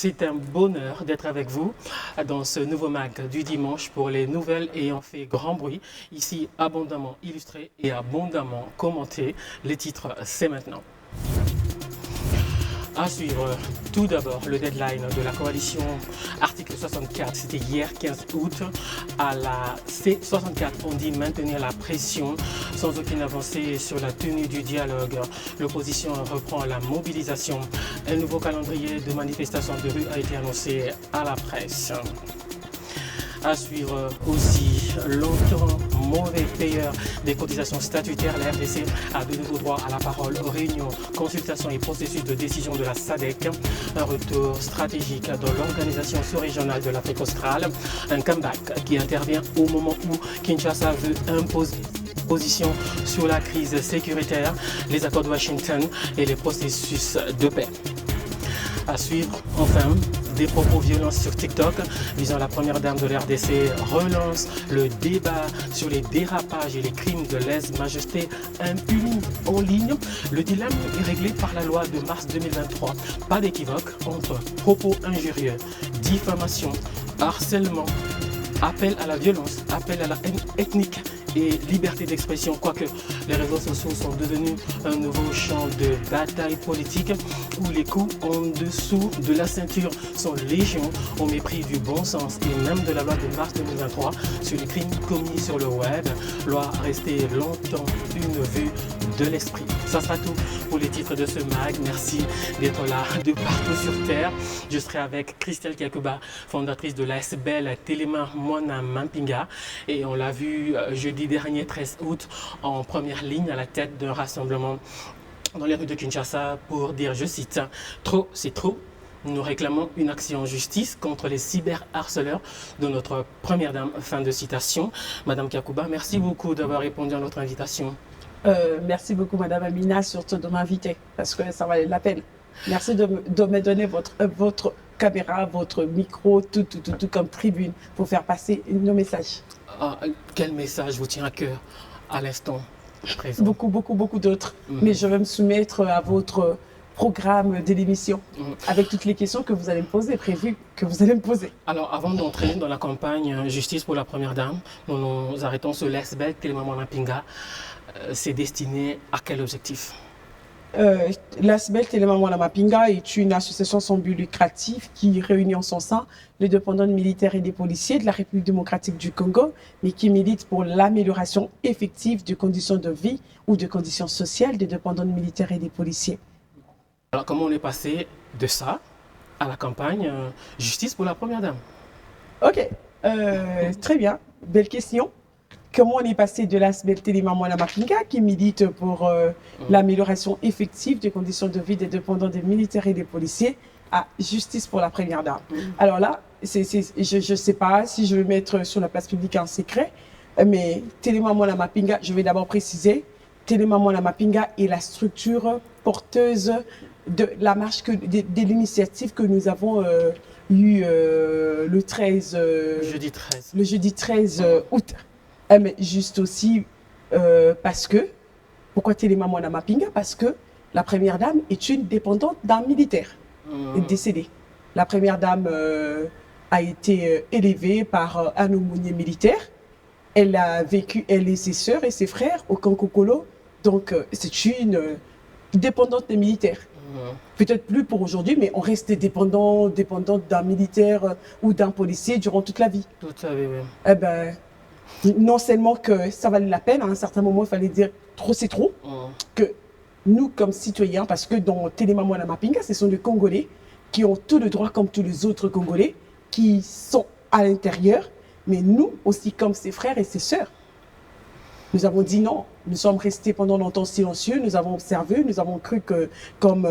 c'est un bonheur d'être avec vous dans ce nouveau mag du dimanche pour les nouvelles ayant fait grand bruit. Ici, abondamment illustré et abondamment commenté. Les titres, c'est maintenant. À suivre, tout d'abord, le deadline de la coalition article 64, c'était hier 15 août. À la C64, on dit maintenir la pression sans aucune avancée sur la tenue du dialogue. L'opposition reprend la mobilisation. Un nouveau calendrier de manifestations de rue a été annoncé à la presse. À suivre aussi, longtemps mauvais payeur des cotisations statutaires, la RDC a de nouveau droit à la parole aux réunions, consultations et processus de décision de la SADC. Un retour stratégique dans l'organisation sous-régionale de l'Afrique australe. Un comeback qui intervient au moment où Kinshasa veut imposer position sur la crise sécuritaire, les accords de Washington et les processus de paix. À suivre, enfin, des propos violents sur TikTok visant la première dame de l'RDC relance le débat sur les dérapages et les crimes de lèse-majesté impunis en ligne. Le dilemme est réglé par la loi de mars 2023. Pas d'équivoque entre propos injurieux, diffamation, harcèlement, appel à la violence, appel à la haine ethnique et liberté d'expression, quoique les réseaux sociaux sont devenus un nouveau champ de bataille politique où les coups en dessous de la ceinture sont légion au mépris du bon sens et même de la loi de mars 2023 sur les crimes commis sur le web. Loi restée longtemps une vue de l'esprit. Ça sera tout pour les titres de ce mag. Merci d'être là de partout sur Terre. Je serai avec Christelle Kiakuba, fondatrice de l'ASBL Téléma Moana Mampinga, et on l'a vu jeudi dernier 13 août en première ligne à la tête d'un rassemblement dans les rues de Kinshasa pour dire, je cite, « Trop, c'est trop ». Nous réclamons une action en justice contre les cyberharceleurs de notre première dame. Fin de citation. Madame Kiakuba, merci beaucoup d'avoir répondu à notre invitation. Merci beaucoup, Madame Amina, surtout de m'inviter, parce que ça valait la peine. Merci de me donner votre caméra, votre micro, tout comme tribune pour faire passer nos messages. Ah, quel message vous tient à cœur à l'instant présent? Beaucoup d'autres. Mais je vais me soumettre à votre programme de l'émission avec toutes les questions que vous allez me poser, prévues que vous allez me poser. Alors, avant d'entrer dans la campagne Justice pour la Première Dame, nous nous arrêtons sur l'ASBL Téléma Moana Mampinga. C'est destiné à quel objectif? L'ASBL Téléma Moana Mampinga est une association sans but lucratif qui réunit en son sein les dépendants militaires et des policiers de la République démocratique du Congo, mais qui milite pour l'amélioration effective des conditions de vie ou des conditions sociales des dépendants militaires et des policiers. Alors, comment on est passé de ça à la campagne Justice pour la Première Dame? Ok, très bien, belle question. Comment on est passé de l'ASBL Téléma Moana Mampinga, qui milite pour l'amélioration effective des conditions de vie des dépendants des militaires et des policiers, à Justice pour la Première Dame. Alors là, je ne sais pas si je vais mettre sur la place publique un secret, mais Téléma Moana Mampinga, je vais d'abord préciser, Téléma Moana Mampinga est la structure porteuse de la marche, de l'initiative que nous avons eue le 13, le jeudi 13 août. Mais juste aussi parce que, pourquoi Téléma Moana Mampinga? Parce que la Première Dame est une dépendante d'un militaire décédé. La Première Dame a été élevée par un aumônier militaire. Elle a vécu, elle et ses sœurs et ses frères au Kankokolo. Donc c'est une dépendante des militaires. Peut-être plus pour aujourd'hui, mais on restait dépendante d'un militaire ou d'un policier durant toute la vie. Tout à fait, oui. Eh ben, non seulement que ça valait la peine, à un certain moment, il fallait dire trop c'est trop, que nous, comme citoyens, parce que dans Téléma Moana Mampinga, ce sont des Congolais qui ont tout le droit, comme tous les autres Congolais, qui sont à l'intérieur, mais nous aussi, comme ses frères et ses sœurs, nous avons dit non. Nous sommes restés pendant longtemps silencieux, nous avons observé, nous avons cru que, comme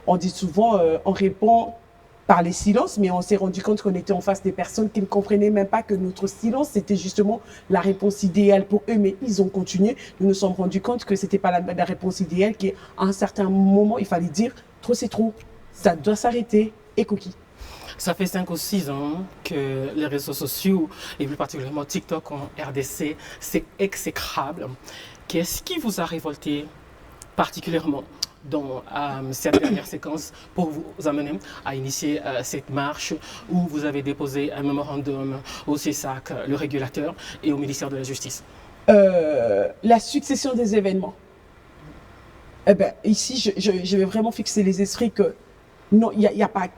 on dit souvent, on répond par les silences, mais on s'est rendu compte qu'on était en face des personnes qui ne comprenaient même pas que notre silence, c'était justement la réponse idéale pour eux, mais ils ont continué. Nous nous sommes rendus compte que ce n'était pas la réponse idéale, qu'à un certain moment, il fallait dire trop c'est trop, ça doit s'arrêter, et coquille. Ça fait 5 ou 6 ans que les réseaux sociaux, et plus particulièrement TikTok en RDC, c'est exécrable. Qu'est-ce qui vous a révolté particulièrement? dans cette dernière séquence pour vous amener à initier cette marche où vous avez déposé un mémorandum au CESAC, le régulateur, et au ministère de la Justice? La succession des événements. Eh ben, ici, je vais vraiment fixer les esprits que non, il y a pas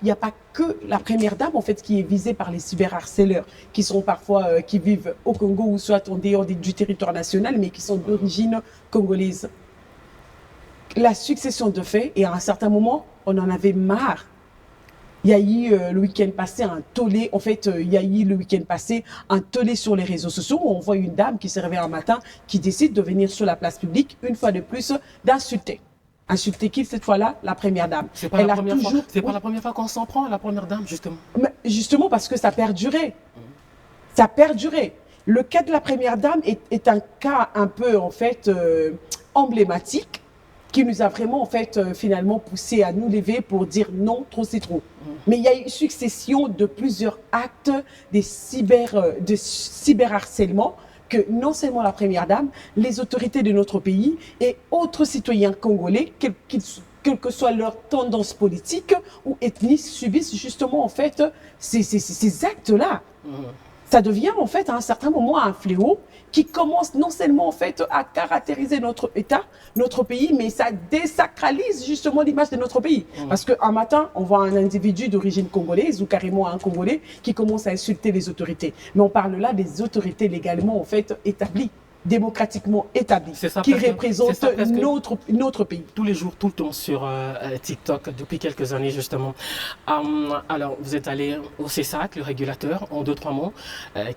que la première dame en fait qui est visée par les cyberharceleurs qui sont parfois qui vivent au Congo ou soit en dehors du territoire national mais qui sont d'origine congolaise. La succession de faits et à un certain moment on en avait marre. Il y a eu le week-end passé un tollé, en fait il y a eu le week-end passé un tollé sur les réseaux sociaux où on voit une dame qui se réveille un matin qui décide de venir sur la place publique une fois de plus d'insulter. Insulter qui cette fois-là? La première dame. C'est pas la première fois. C'est pas la première fois qu'on s'en prend à la première dame, justement. Mais justement parce que ça a perduré. Ça a perduré. Le cas de la première dame est un cas un peu en fait emblématique qui nous a vraiment en fait finalement poussé à nous lever pour dire non, trop c'est trop. Mais il y a eu une succession de plusieurs actes de cyberharcèlement que non seulement la première dame, les autorités de notre pays et autres citoyens congolais, quelle que soit leur tendance politique ou ethnie, subissent justement en fait ces actes-là. Ça devient en fait à un certain moment un fléau qui commence non seulement en fait à caractériser notre État, notre pays, mais ça désacralise justement l'image de notre pays. Parce qu'un matin, on voit un individu d'origine congolaise ou carrément un Congolais qui commence à insulter les autorités. Mais on parle là des autorités légalement en fait établies, démocratiquement établies, qui représentent notre pays. Tous les jours, tout le temps sur TikTok depuis quelques années justement. Alors, vous êtes allé au CESAC, le régulateur, en 2-3 mots.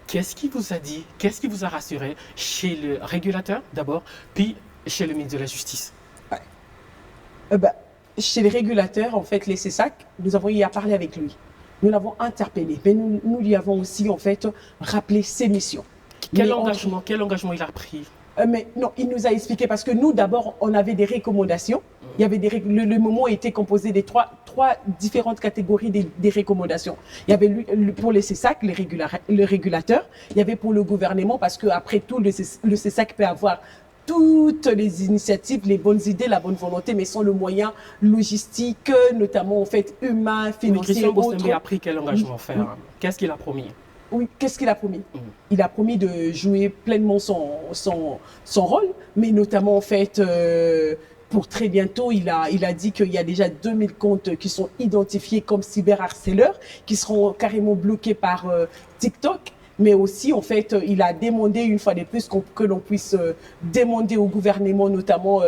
Qu'est-ce qui vous a dit, qu'est-ce qui vous a rassuré chez le régulateur d'abord, puis chez le ministre de la Justice? Chez les régulateurs, en fait, les CESAC, nous avons eu à parler avec lui. Nous l'avons interpellé, mais nous lui avons aussi en fait rappelé ses missions. Quel engagement il a pris? Mais non, il nous a expliqué parce que nous, d'abord, on avait des recommandations. Il y avait le moment était composé des trois différentes catégories des recommandations. Il y avait pour les CESAC, le régulateur. Il y avait pour le gouvernement parce que après tout, le CESAC peut avoir toutes les initiatives, les bonnes idées, la bonne volonté, mais sans le moyen logistique, notamment en fait humain, financier. Christian Bostembe a pris quel engagement faire? Qu'est-ce qu'il a promis? Oui, qu'est-ce qu'il a promis? Il a promis de jouer pleinement son rôle, mais notamment en fait, pour très bientôt, il a dit qu'il y a déjà 2000 comptes qui sont identifiés comme cyberharceleurs, qui seront carrément bloqués par TikTok. Mais aussi, en fait, il a demandé une fois de plus que l'on puisse demander au gouvernement, notamment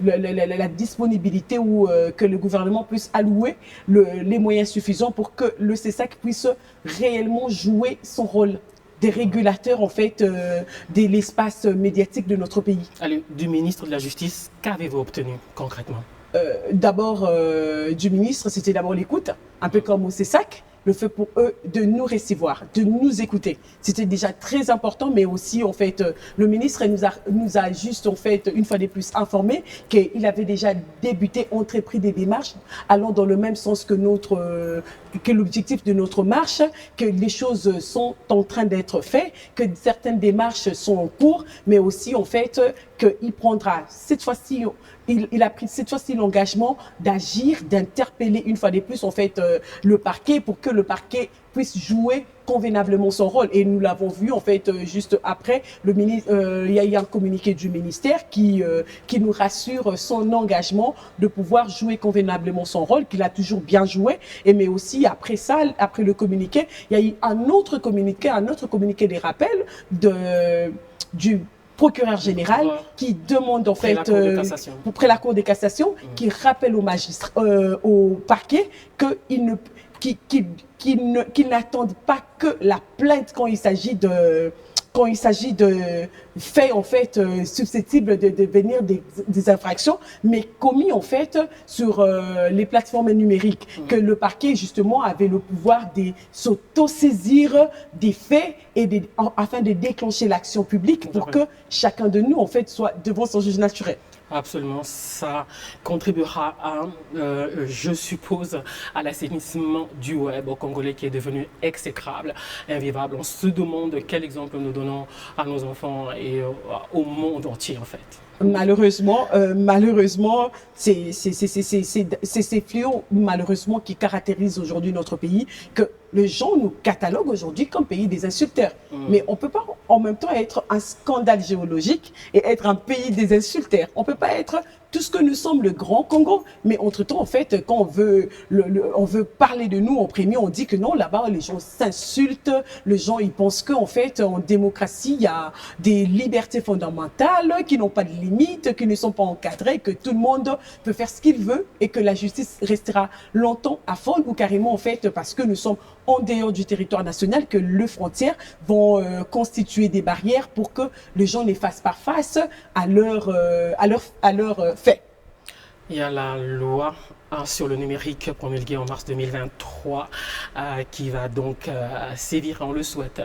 la disponibilité ou que le gouvernement puisse allouer les moyens suffisants pour que le CESAC puisse réellement jouer son rôle des régulateurs en fait de l'espace médiatique de notre pays. Allez, du ministre de la Justice, qu'avez-vous obtenu concrètement? D'abord, du ministre, c'était d'abord l'écoute, un peu comme au CESAC. Le fait pour eux de nous recevoir, de nous écouter. C'était déjà très important, mais aussi, en fait, le ministre nous a juste, en fait, une fois de plus informé qu'il avait déjà débuté, entrepris des démarches allant dans le même sens que l'objectif de notre marche, que les choses sont en train d'être faites, que certaines démarches sont en cours, mais aussi, en fait, qu'il prendra cette fois-ci, il a pris cette fois-ci l'engagement d'agir, d'interpeller une fois de plus, en fait, le parquet pour que le parquet puisse jouer convenablement son rôle. Et nous l'avons vu, en fait, juste après, il y a eu un communiqué du ministère qui nous rassure son engagement de pouvoir jouer convenablement son rôle, qu'il a toujours bien joué. Mais aussi, après ça, après le communiqué, il y a eu un autre communiqué des rappels du procureur général qui demande en fait auprès la Cour de cassation qui rappelle au magistrat, au parquet qu'ils n'attendent pas que la plainte quand il s'agit de faits en fait susceptibles de devenir des infractions, mais commis en fait sur les plateformes numériques, que le parquet justement avait le pouvoir de s'auto-saisir des faits et afin de déclencher l'action publique pour que chacun de nous en fait soit devant son juge naturel. Absolument, ça contribuera à, je suppose, à l'assainissement du web au Congolais qui est devenu exécrable, invivable. On se demande quel exemple nous donnons à nos enfants et au monde entier en fait. Malheureusement, c'est ces fléaux, malheureusement, qui caractérisent aujourd'hui notre pays, que les gens nous cataloguent aujourd'hui comme pays des insulteurs. Mais on ne peut pas en même temps être un scandale géologique et être un pays des insulteurs. On ne peut pas être tout ce que nous sommes, le Grand Congo. Mais entre-temps, en fait, quand on veut parler de nous en premier, on dit que non, là-bas, les gens s'insultent. Les gens, ils pensent qu'en fait, en démocratie, il y a des libertés fondamentales qui n'ont pas de limites, qui ne sont pas encadrées, que tout le monde peut faire ce qu'il veut et que la justice restera longtemps à fond ou carrément, en fait, parce que nous sommes en dehors du territoire national, que les frontières vont constituer des barrières pour que les gens ne fassent pas face à leurs faits. Il y a la loi sur le numérique promulguée en mars 2023 qui va donc sévir, on le souhaite.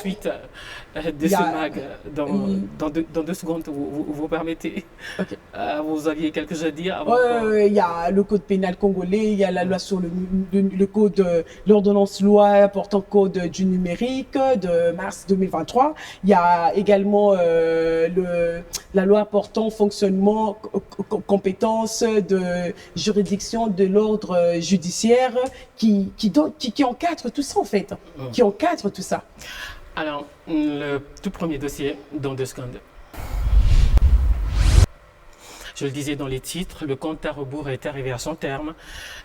Suite de ce mag dans 2 secondes, vous permettez. Okay. Vous aviez quelque chose à dire? Il y a le code pénal congolais, il y a la loi sur le code, l'ordonnance loi portant code du numérique de mars 2023. Il y a également la loi portant fonctionnement, compétences de juridiction de l'ordre judiciaire qui encadre tout ça en fait, qui encadre tout ça. Alors, le tout premier dossier dans 2 secondes. Je le disais dans les titres, le compte à rebours est arrivé à son terme.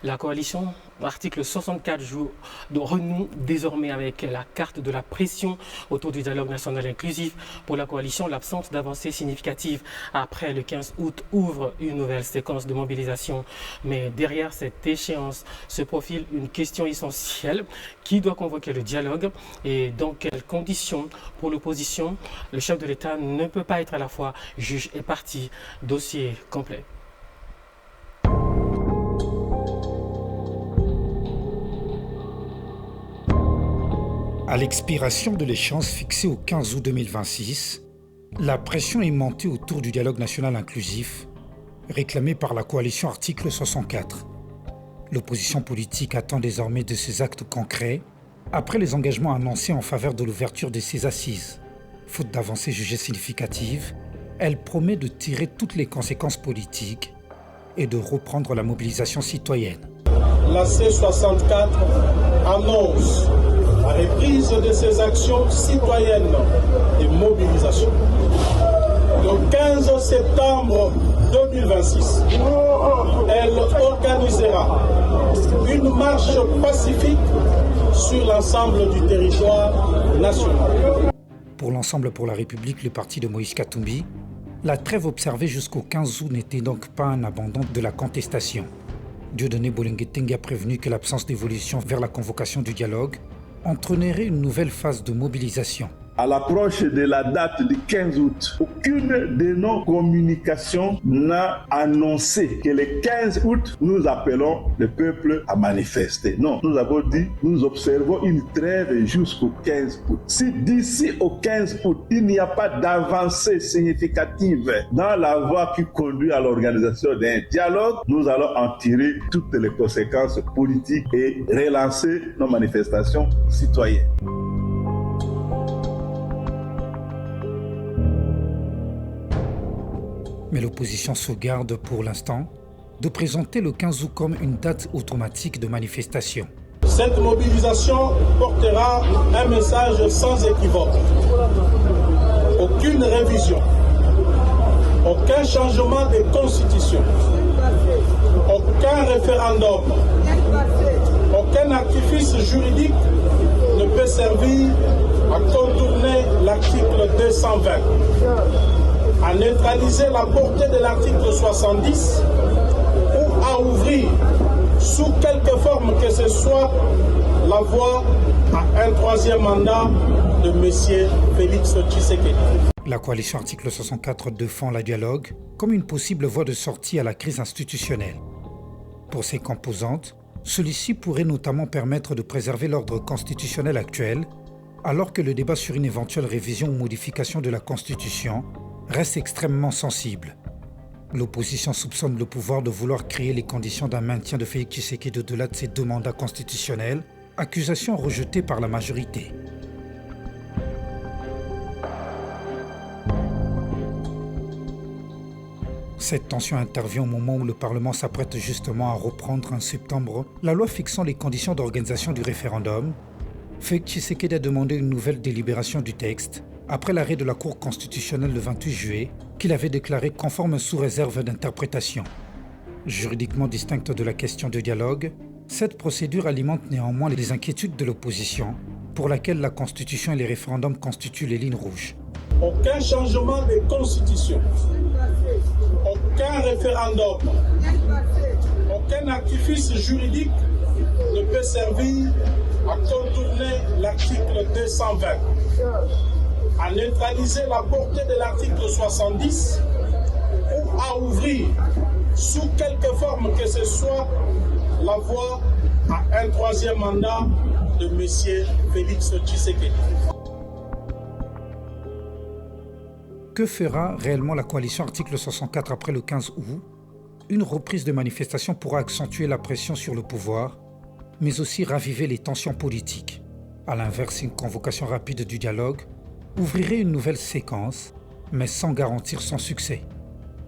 La coalition, article 64 jours, renoue désormais avec la carte de la pression autour du dialogue national inclusif. Pour la coalition, l'absence d'avancée significative après le 15 août ouvre une nouvelle séquence de mobilisation. Mais derrière cette échéance se profile une question essentielle. Qui doit convoquer le dialogue et dans quelles conditions? Pour l'opposition, le chef de l'État ne peut pas être à la fois juge et partie. Dossier complet. À l'expiration de l'échéance fixée au 15 août 2026, la pression est montée autour du dialogue national inclusif, réclamé par la coalition article 64. L'opposition politique attend désormais de ces actes concrets après les engagements annoncés en faveur de l'ouverture de ces assises. Faute d'avancées jugées significatives, elle promet de tirer toutes les conséquences politiques et de reprendre la mobilisation citoyenne. La C64 annonce la reprise de ses actions citoyennes et mobilisation. Le 15 septembre 2026, elle organisera une marche pacifique sur l'ensemble du territoire national. Pour l'Ensemble pour la République, le parti de Moïse Katumbi, la trêve observée jusqu'au 15 août n'était donc pas un abandon de la contestation. Dieudonné Bolenge-Tengue a prévenu que l'absence d'évolution vers la convocation du dialogue entraînerait une nouvelle phase de mobilisation. À l'approche de la date du 15 août, aucune de nos communications n'a annoncé que le 15 août, nous appelons le peuple à manifester. Non, nous avons dit, nous observons une trêve jusqu'au 15 août. Si d'ici au 15 août, il n'y a pas d'avancée significative dans la voie qui conduit à l'organisation d'un dialogue, nous allons en tirer toutes les conséquences politiques et relancer nos manifestations citoyennes. Mais l'opposition se garde pour l'instant de présenter le 15 août comme une date automatique de manifestation. Cette mobilisation portera un message sans équivoque. Aucune révision, aucun changement de constitution, aucun référendum, aucun artifice juridique ne peut servir à contourner l'article 220. À neutraliser la portée de l'article 70 ou à ouvrir, sous quelque forme que ce soit, la voie à un 3e mandat de M. Félix Tshisekedi. La coalition article 64 défend le dialogue comme une possible voie de sortie à la crise institutionnelle. Pour ses composantes, celui-ci pourrait notamment permettre de préserver l'ordre constitutionnel actuel, alors que le débat sur une éventuelle révision ou modification de la Constitution reste extrêmement sensible. L'opposition soupçonne le pouvoir de vouloir créer les conditions d'un maintien de Félix Tshisekedi au-delà de ses 2 mandats constitutionnels, accusation rejetée par la majorité. Cette tension intervient au moment où le Parlement s'apprête justement à reprendre en septembre la loi fixant les conditions d'organisation du référendum. Félix Tshisekedi a demandé une nouvelle délibération du texte après l'arrêt de la Cour constitutionnelle le 28 juillet qu'il avait déclaré conforme sous réserve d'interprétation. Juridiquement distincte de la question de dialogue, cette procédure alimente néanmoins les inquiétudes de l'opposition, pour laquelle la Constitution et les référendums constituent les lignes rouges. Aucun changement de constitution, aucun référendum, aucun artifice juridique ne peut servir à contourner l'article 220, à neutraliser la portée de l'article 70 ou à ouvrir, sous quelque forme que ce soit, la voie à un troisième mandat de M. Félix Tshisekedi. Que fera réellement la coalition article 64 après le 15 août? Une reprise de manifestation pourra accentuer la pression sur le pouvoir, mais aussi raviver les tensions politiques. À l'inverse, une convocation rapide du dialogue ouvrirait une nouvelle séquence, mais sans garantir son succès.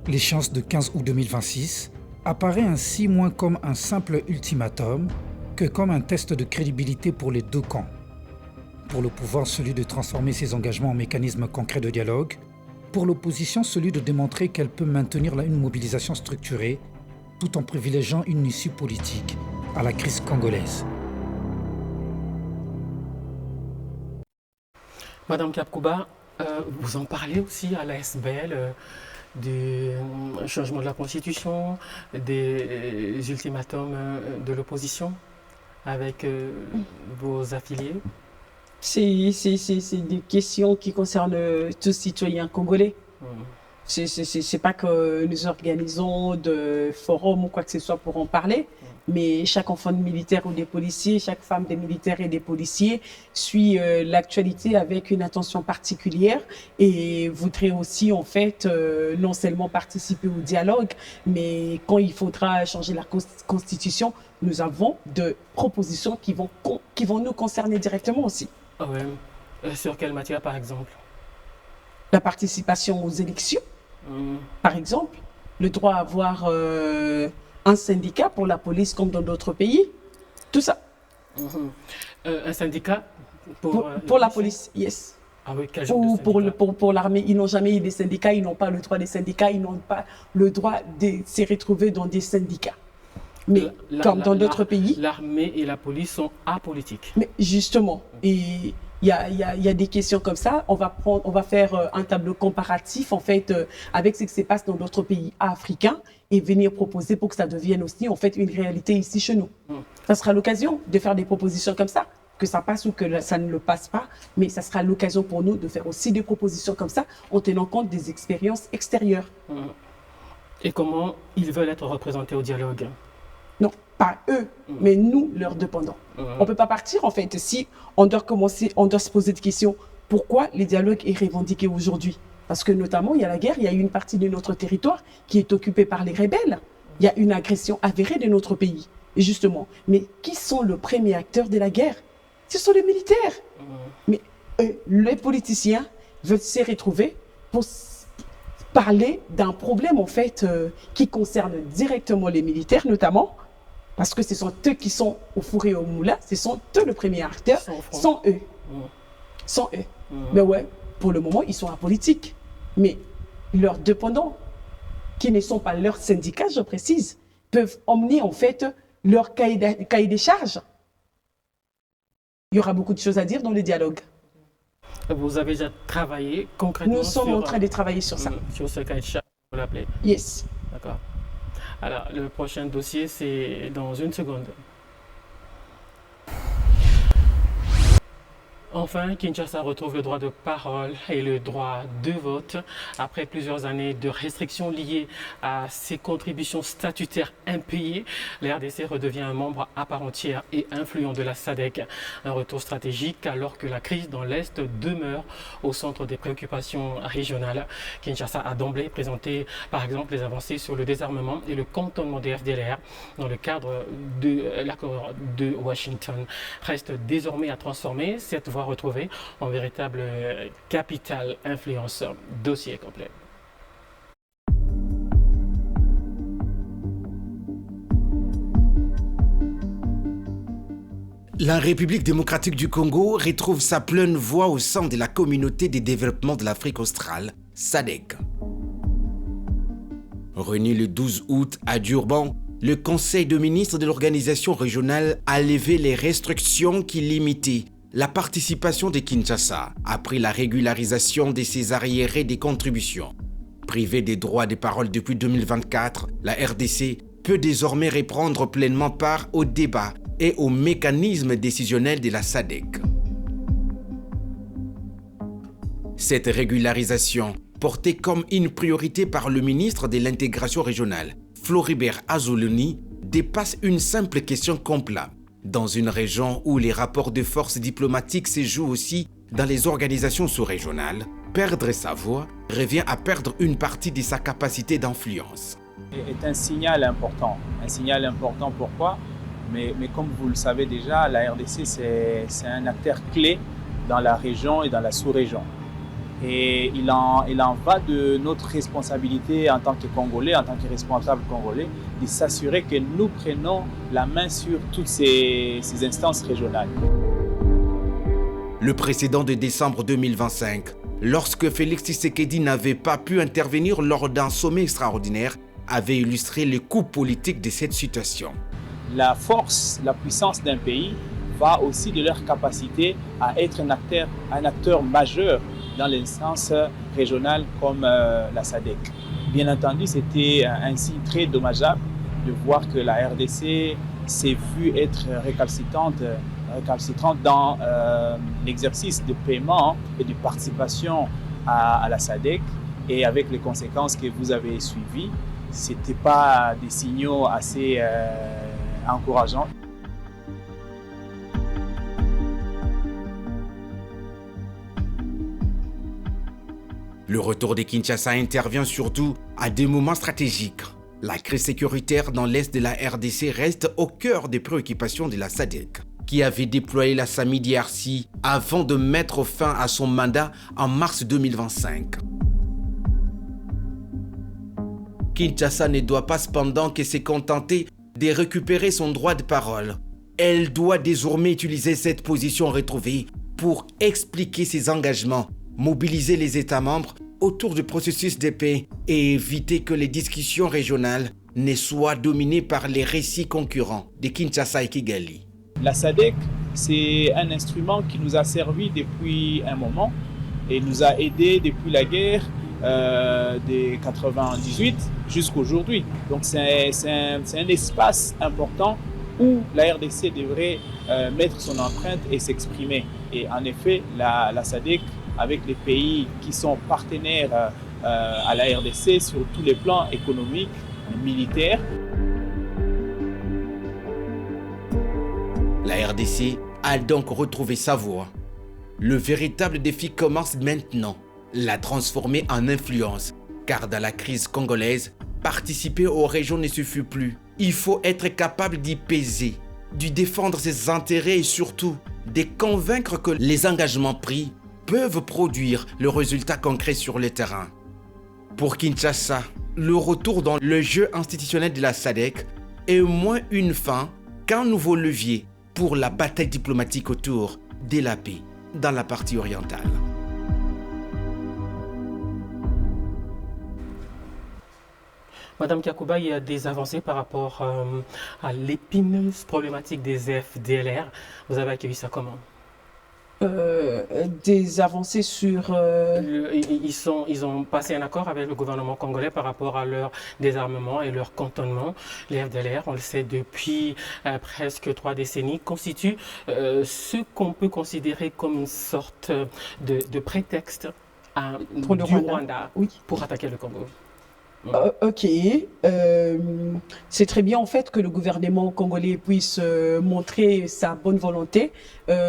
L'échéance de 15 août 2026 apparaît ainsi moins comme un simple ultimatum que comme un test de crédibilité pour les deux camps. Pour le pouvoir, celui de transformer ses engagements en mécanismes concrets de dialogue. Pour l'opposition, celui de démontrer qu'elle peut maintenir une mobilisation structurée tout en privilégiant une issue politique à la crise congolaise. Madame Kapkouba, vous en parlez aussi à l'ASBL du changement de la Constitution, des ultimatums de l'opposition avec vos affiliés? C'est des questions qui concernent tous citoyens congolais. C'est pas que nous organisons de forums ou quoi que ce soit pour en parler, mais chaque enfant de militaire ou des policiers, chaque femme des militaires et des policiers suit l'actualité avec une attention particulière et voudrait aussi en fait non seulement participer au dialogue, mais quand il faudra changer la constitution, nous avons de propositions qui vont nous concerner directement aussi. Ah ouais. Sur quelle matière par exemple? La participation aux élections, par exemple, le droit à avoir un syndicat pour la police comme dans d'autres pays, tout ça. Un syndicat pour la police, yes. Ah oui, quel genre de syndicat? Pour l'armée, ils n'ont jamais eu des syndicats, ils n'ont pas le droit des syndicats, ils n'ont pas le droit de se retrouver dans des syndicats. Mais comme dans d'autres pays. L'armée et la police sont apolitiques. Mais justement, et il y a des questions comme ça. On va faire un tableau comparatif en fait avec ce qui se passe dans d'autres pays africains et venir proposer pour que ça devienne aussi en fait une réalité ici chez nous. Ça sera l'occasion de faire des propositions comme ça, que ça passe ou que ça ne le passe pas, mais ça sera l'occasion pour nous de faire aussi des propositions comme ça en tenant compte des expériences extérieures. Et comment ils veulent être représentés au dialogue? Non, pas eux, mais nous, leurs dépendants. On ne peut pas partir, en fait, si on doit se poser des questions. Pourquoi le dialogue est revendiqué aujourd'hui? Parce que notamment, il y a la guerre, il y a une partie de notre territoire qui est occupée par les rebelles. Il y a une agression avérée de notre pays, et justement. Mais qui sont les premiers acteurs de la guerre? Ce sont les militaires. Mais les politiciens veulent se retrouver pour parler d'un problème, en fait, qui concerne directement les militaires, notamment, parce que ce sont eux qui sont au four et au moulin, ce sont eux le premier acteur, sans eux. Sans eux. Mais ouais, pour le moment, ils sont apolitiques. Mais leurs dépendants, qui ne sont pas leurs syndicats, je précise, peuvent emmener en fait leur cahier des charges. Il y aura beaucoup de choses à dire dans le dialogue. Vous avez déjà travaillé concrètement Nous sommes en train de travailler sur ça. Sur ce cahier de charges, vous l'appelez? Yes. D'accord. Alors, le prochain dossier, c'est dans une seconde. Enfin, Kinshasa retrouve le droit de parole et le droit de vote après plusieurs années de restrictions liées à ses contributions statutaires impayées. La RDC redevient un membre à part entière et influent de la SADC. Un retour stratégique alors que la crise dans l'Est demeure au centre des préoccupations régionales. Kinshasa a d'emblée présenté par exemple les avancées sur le désarmement et le cantonnement des FDLR dans le cadre de l'accord de Washington. Reste désormais à transformer cette voie retrouvée en véritable capital influenceur. Dossier complet. La République démocratique du Congo retrouve sa pleine voix au sein de la communauté de développement de l'Afrique australe, SADC. Réuni le 12 août à Durban, le Conseil de ministres de l'organisation régionale a levé les restrictions qui limitaient la participation de Kinshasa après la régularisation de ses arriérés des contributions. Privée des droits de parole depuis 2024, la RDC peut désormais reprendre pleinement part au débat et aux mécanismes décisionnels de la SADC. Cette régularisation, portée comme une priorité par le ministre de l'intégration régionale, Floribert Azoloni, dépasse une simple question complète. Dans une région où les rapports de force diplomatiques se jouent aussi dans les organisations sous-régionales, perdre sa voix revient à perdre une partie de sa capacité d'influence. Est un signal important. Un signal important pourquoi ? Mais comme vous le savez déjà, la RDC c'est un acteur clé dans la région et dans la sous-région. Et il en va de notre responsabilité en tant que Congolais, en tant que responsable congolais, de s'assurer que nous prenons la main sur toutes ces instances régionales. Le précédent de décembre 2025, lorsque Félix Tshisekedi n'avait pas pu intervenir lors d'un sommet extraordinaire, avait illustré le coût politique de cette situation. La force, la puissance d'un pays va aussi de leur capacité à être un acteur majeur dans l'instance régionale comme la SADC. Bien entendu, c'était ainsi très dommageable de voir que la RDC s'est vue être récalcitrante dans l'exercice de paiement et de participation à la SADC, et avec les conséquences que vous avez suivies, ce n'étaient pas des signaux assez encourageants. Le retour de Kinshasa intervient surtout à des moments stratégiques. La crise sécuritaire dans l'est de la RDC reste au cœur des préoccupations de la SADC, qui avait déployé la SAMI DRC avant de mettre fin à son mandat en mars 2025. Kinshasa ne doit pas cependant que se contenter de récupérer son droit de parole. Elle doit désormais utiliser cette position retrouvée pour expliquer ses engagements, mobiliser les États membres autour du processus de paix et éviter que les discussions régionales ne soient dominées par les récits concurrents de Kinshasa et Kigali. La SADC, c'est un instrument qui nous a servi depuis un moment et nous a aidés depuis la guerre de 98 jusqu'à aujourd'hui. Donc c'est un espace important où la RDC devrait mettre son empreinte et s'exprimer. Et en effet, la SADC, avec les pays qui sont partenaires à la RDC sur tous les plans économiques, militaires. La RDC a donc retrouvé sa voix. Le véritable défi commence maintenant, la transformer en influence, car dans la crise congolaise, participer aux régions ne suffit plus. Il faut être capable d'y peser, de défendre ses intérêts et surtout de convaincre que les engagements pris peuvent produire le résultat concret sur le terrain. Pour Kinshasa, le retour dans le jeu institutionnel de la SADC est moins une fin qu'un nouveau levier pour la bataille diplomatique autour de la paix dans la partie orientale. Madame Kakouba, il y a des avancées par rapport à l'épineuse problématique des FDLR. Vous avez accueilli ça comment ? Des avancées sur... Ils ont passé un accord avec le gouvernement congolais par rapport à leur désarmement et leur cantonnement. Les FDLR, on le sait depuis presque 3 décennies, constituent ce qu'on peut considérer comme une sorte de prétexte pour le Rwanda oui, pour attaquer le Congo. Ok, c'est très bien en fait que le gouvernement congolais puisse montrer sa bonne volonté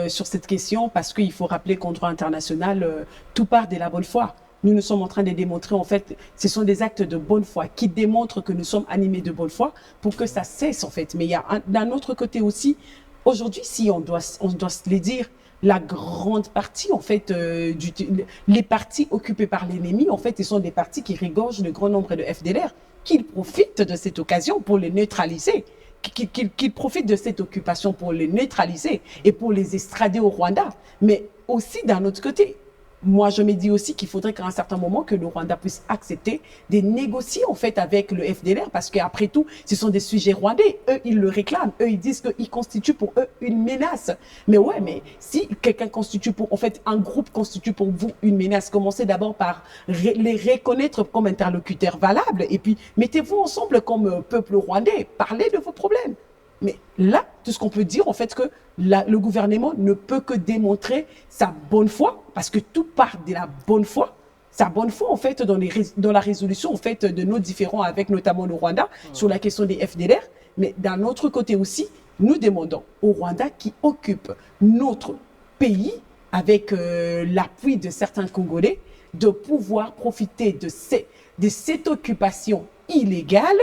sur cette question, parce qu'il faut rappeler qu'en droit international, tout part de la bonne foi. Nous sommes en train de démontrer, en fait, ce sont des actes de bonne foi qui démontrent que nous sommes animés de bonne foi pour que ça cesse en fait. Mais il y a d'un autre côté aussi, aujourd'hui, si on doit se le dire, la grande partie, en fait, les partis occupés par l'ennemi, en fait, ce sont des partis qui regorgent le grand nombre de FDLR, qui profitent de cette occasion pour les neutraliser. qu'ils profitent de cette occupation pour les neutraliser et pour les extrader au Rwanda. Mais aussi d'un autre côté, moi, je me dis aussi qu'il faudrait qu'à un certain moment que le Rwanda puisse accepter de négocier en fait avec le FDLR parce qu'après tout, ce sont des sujets rwandais. Eux, ils le réclament. Eux, ils disent qu'ils constituent pour eux une menace. Mais ouais, mais si quelqu'un constitue pour, en fait, un groupe constitue pour vous une menace, commencez d'abord par les reconnaître comme interlocuteurs valables et puis mettez-vous ensemble comme peuple rwandais. Parlez de vos problèmes. Mais là, tout ce qu'on peut dire, en fait, que le gouvernement ne peut que démontrer sa bonne foi, parce que tout part de la bonne foi, sa bonne foi, en fait, dans la résolution, en fait, de nos différends avec notamment le Rwanda sur la question des FDLR. Mais d'un autre côté aussi, nous demandons au Rwanda qui occupe notre pays avec l'appui de certains Congolais de pouvoir profiter de cette occupation illégale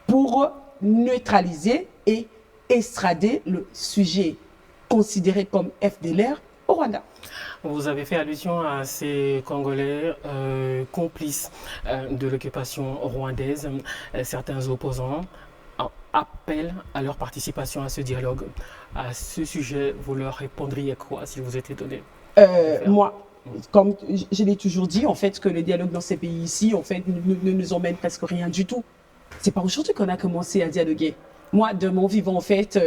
pour neutraliser et extrader le sujet considéré comme FDLR au Rwanda. Vous avez fait allusion à ces Congolais complices de l'occupation rwandaise. Certains opposants appellent à leur participation à ce dialogue. À ce sujet, vous leur répondriez quoi si vous étiez donné? Moi, comme je l'ai toujours dit, en fait, que le dialogue dans ces pays ici, en fait, ne nous emmène presque rien du tout. C'est pas aujourd'hui qu'on a commencé à dialoguer. Moi, de mon vivant, en fait,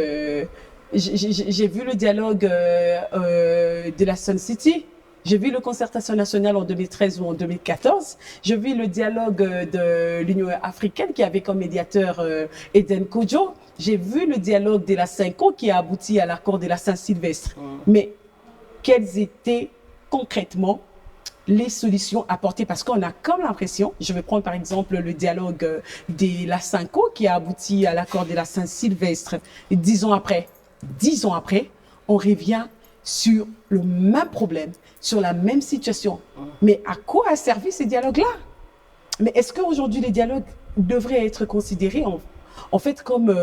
j'ai vu le dialogue de la Sun City. J'ai vu le concertation nationale en 2013 ou en 2014. J'ai vu le dialogue de l'Union africaine qui avait comme médiateur Eden Kojo. J'ai vu le dialogue de la Cinco qui a abouti à l'accord de la Saint-Sylvestre. Mais quelles étaient concrètement les solutions apportées, parce qu'on a comme l'impression, je vais prendre par exemple le dialogue de la Cinco qui a abouti à l'accord de la Saint-Sylvestre 10 ans après, on revient sur le même problème, sur la même situation. Mais à quoi a servi ces dialogues-là? Mais est-ce qu'aujourd'hui les dialogues devraient être considérés en fait comme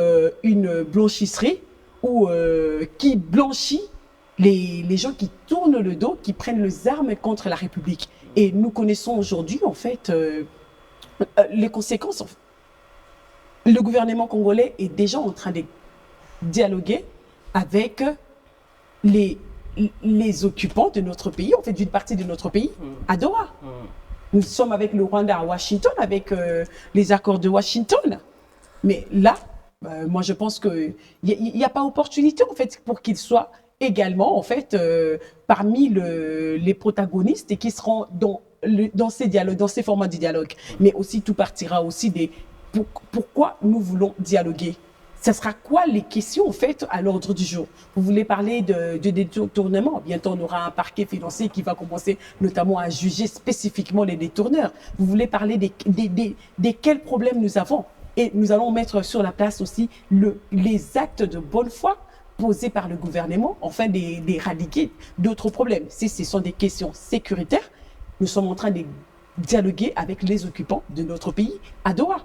une blanchisserie ou qui blanchit les gens qui tournent le dos, qui prennent les armes contre la République? Et nous connaissons aujourd'hui, en fait, les conséquences. Le gouvernement congolais est déjà en train de dialoguer avec les occupants de notre pays, en fait, d'une partie de notre pays, à Doha. Nous sommes avec le Rwanda à Washington, avec les accords de Washington. Mais là, moi, je pense qu'il n'y a pas opportunité, en fait, pour qu'ils soient également, en fait, parmi les protagonistes et qui seront dans ces dialogues, dans ces formats de dialogue. Mais aussi, tout partira aussi des pourquoi nous voulons dialoguer. Ce sera quoi les questions, en fait, à l'ordre du jour? Vous voulez parler de détournement? Bientôt, on aura un parquet financier qui va commencer notamment à juger spécifiquement les détourneurs. Vous voulez parler des quels problèmes nous avons? Et nous allons mettre sur la place aussi les actes de bonne foi posés par le gouvernement, afin d'éradiquer d'autres problèmes. Si ce sont des questions sécuritaires, nous sommes en train de dialoguer avec les occupants de notre pays à Doha.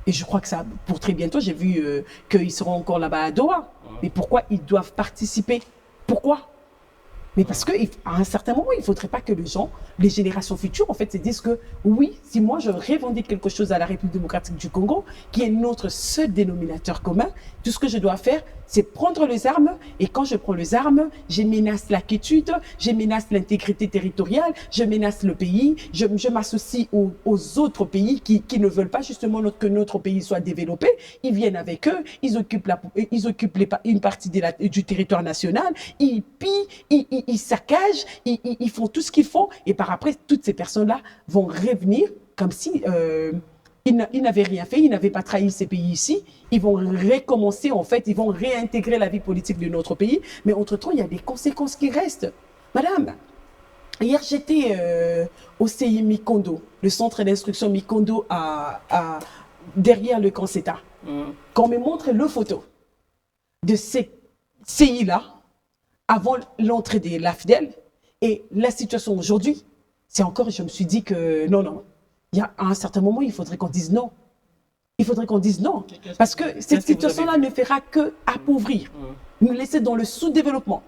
Et je crois que ça, pour très bientôt, j'ai vu qu'ils seront encore là-bas à Doha. Mais pourquoi ils doivent participer? Pourquoi? Mais parce qu'à un certain moment, il ne faudrait pas que les générations futures, en fait, se disent que oui, si moi je revendique quelque chose à la République démocratique du Congo, qui est notre seul dénominateur commun, tout ce que je dois faire, c'est prendre les armes. Et quand je prends les armes, je menace la quiétude, je menace l'intégrité territoriale, je menace le pays, je m'associe aux autres pays qui ne veulent pas justement que notre pays soit développé. Ils viennent avec eux, ils occupent une partie du territoire national, ils pillent, ils saccagent, ils font tout ce qu'ils font. Et par après, toutes ces personnes-là vont revenir comme si ils n'avaient rien fait, ils n'avaient pas trahi ces pays ici. Ils vont recommencer, en fait, ils vont réintégrer la vie politique de notre pays. Mais entre-temps, il y a des conséquences qui restent. Madame, hier, j'étais au CI Mikondo, le centre d'instruction Mikondo derrière le camp CETA. Quand on me montre le photo de ces CI-là, avant l'entrée de l'AFDEL, et la situation aujourd'hui, c'est encore, je me suis dit que non. À un certain moment, il faudrait qu'on dise non. Il faudrait qu'on dise non. Parce que cette situation-là ne fera que appauvrir, nous laisser dans le sous-développement.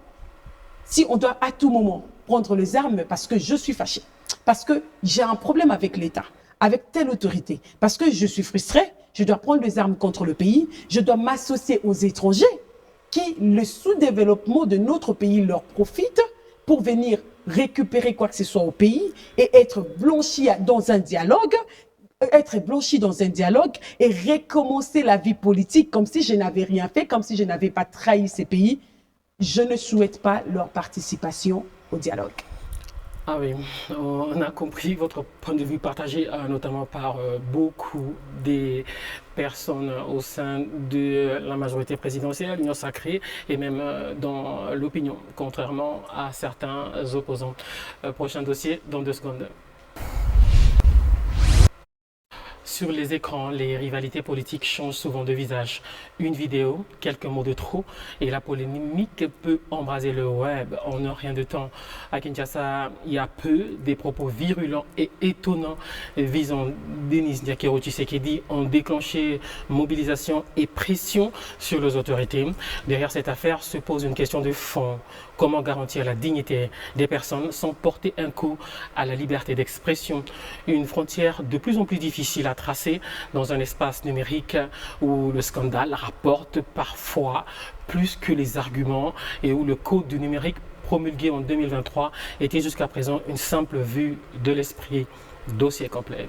Si on doit à tout moment prendre les armes parce que je suis fâché, parce que j'ai un problème avec l'État, avec telle autorité, parce que je suis frustré, je dois prendre les armes contre le pays, je dois m'associer aux étrangers qui, le sous-développement de notre pays leur profite pour venir récupérer quoi que ce soit au pays et être blanchi dans un dialogue, et recommencer la vie politique comme si je n'avais rien fait, comme si je n'avais pas trahi ces pays. Je ne souhaite pas leur participation au dialogue. Ah oui, on a compris votre point de vue partagé notamment par beaucoup des personnes au sein de la majorité présidentielle, l'Union sacrée et même dans l'opinion, contrairement à certains opposants. Prochain dossier dans 2 secondes. Sur les écrans, les rivalités politiques changent souvent de visage. Une vidéo, quelques mots de trop, et la polémique peut embraser le web en un rien de temps. À Kinshasa, il y a peu des propos virulents et étonnants visant Denis Diakero Tshisekedi ont déclenché mobilisation et pression sur les autorités. Derrière cette affaire se pose une question de fond. Comment garantir la dignité des personnes sans porter un coup à la liberté d'expression? Une frontière de plus en plus difficile à tracer dans un espace numérique où le scandale rapporte parfois plus que les arguments et où le code du numérique promulgué en 2023 était jusqu'à présent une simple vue de l'esprit. Dossier complet.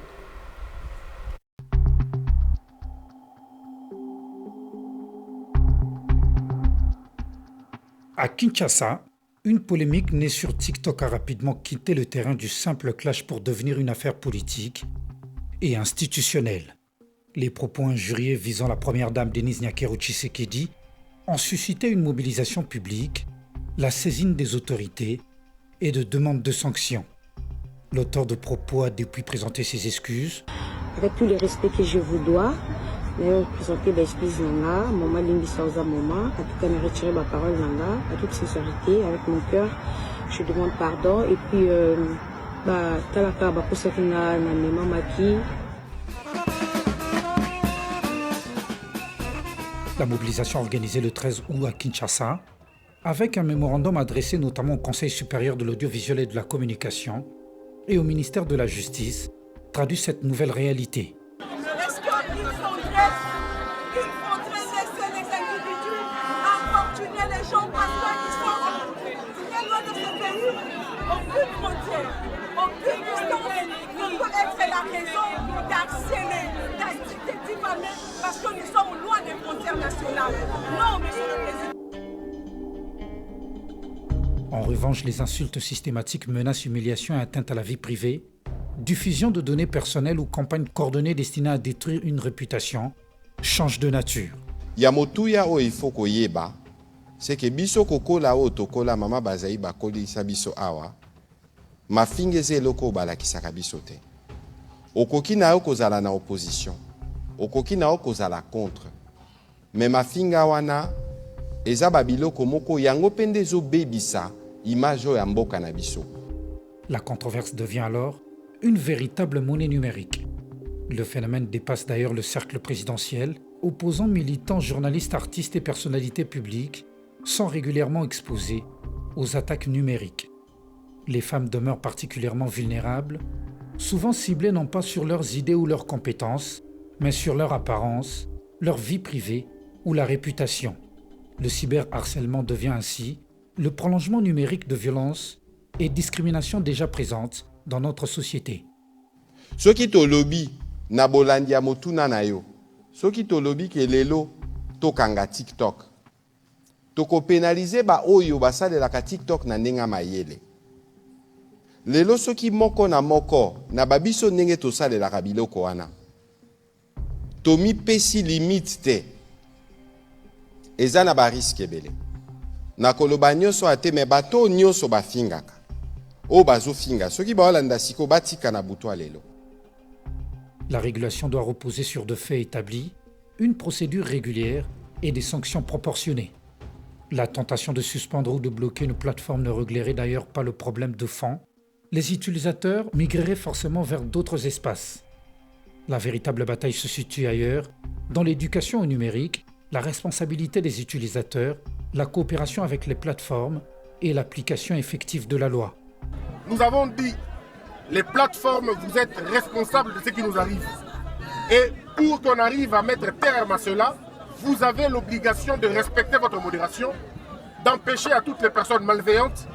À Kinshasa, une polémique née sur TikTok a rapidement quitté le terrain du simple clash pour devenir une affaire politique et institutionnelle. Les propos injurieux visant la première dame Denis Diakero Tshisekedi ont suscité une mobilisation publique, la saisine des autorités et de demandes de sanctions. L'auteur de propos a depuis présenté ses excuses. Avec tout le respect que je vous dois, je présenter l'excuse Nanga, Maman Lingi Sauza Maman, à tout cas me retirer ma parole Nanga, à toute sincérité, avec mon cœur, je demande pardon et puis talaka bakusakina na mema maki. La mobilisation organisée le 13 août à Kinshasa, avec un mémorandum adressé notamment au Conseil supérieur de l'audiovisuel et de la communication et au ministère de la Justice, traduit cette nouvelle réalité. Est-ce qu'il faudrait laisser les individus importuner les gens parce qu'ils sont très loin de ce pays? Aucune frontière, aucune distance ne peut être la raison d'harceler, de diffamer parce que nous sommes loin des frontières nationales. Non, monsieur le Président. En revanche, les insultes systématiques, menaces, humiliations et atteintes à la vie privée, diffusion de données personnelles ou campagnes coordonnées destinées à détruire une réputation changent de nature. Yamotuya o il faut koyeba, c'est que biso kokola o tokola mama bazai bakoli sabiso awa, mafingeze loko balakisaka biso te. Okoki na yo kozala na opposition, okoki na yo kozala contre. Mais mafinga wana eza babiloko moko yango pende zo bebisa image ya mboka na biso. La controverse devient alors une véritable monnaie numérique. Le phénomène dépasse d'ailleurs le cercle présidentiel. Opposants, militants, journalistes, artistes et personnalités publiques sont régulièrement exposés aux attaques numériques. Les femmes demeurent particulièrement vulnérables, souvent ciblées non pas sur leurs idées ou leurs compétences, mais sur leur apparence, leur vie privée ou la réputation. Le cyberharcèlement devient ainsi le prolongement numérique de violences et discriminations déjà présentes dans notre société. Soki to lobby na bolandia motuna na yo. Soki to lobby ke lelo to kanga TikTok. Toko pénaliser ba oyo basalelaka TikTok na ndenga mayele. Lelo soki moko na babiso ndenge tosalelaka biloko wana. Tomi pesi limite te. Eza na ba risque ebele. Na koloba nyonso ate me bato nyonso bafingaka. O bazo finga, soki baolanda siko batika na butwa lelo. La régulation doit reposer sur de faits établis, une procédure régulière et des sanctions proportionnées. La tentation de suspendre ou de bloquer une plateforme ne réglerait d'ailleurs pas le problème de fond. Les utilisateurs migreraient forcément vers d'autres espaces. La véritable bataille se situe ailleurs, dans l'éducation au numérique, la responsabilité des utilisateurs, la coopération avec les plateformes et l'application effective de la loi. Nous avons dit, les plateformes, vous êtes responsables de ce qui nous arrive. Et pour qu'on arrive à mettre terme à cela, vous avez l'obligation de respecter votre modération, d'empêcher à toutes les personnes malveillantes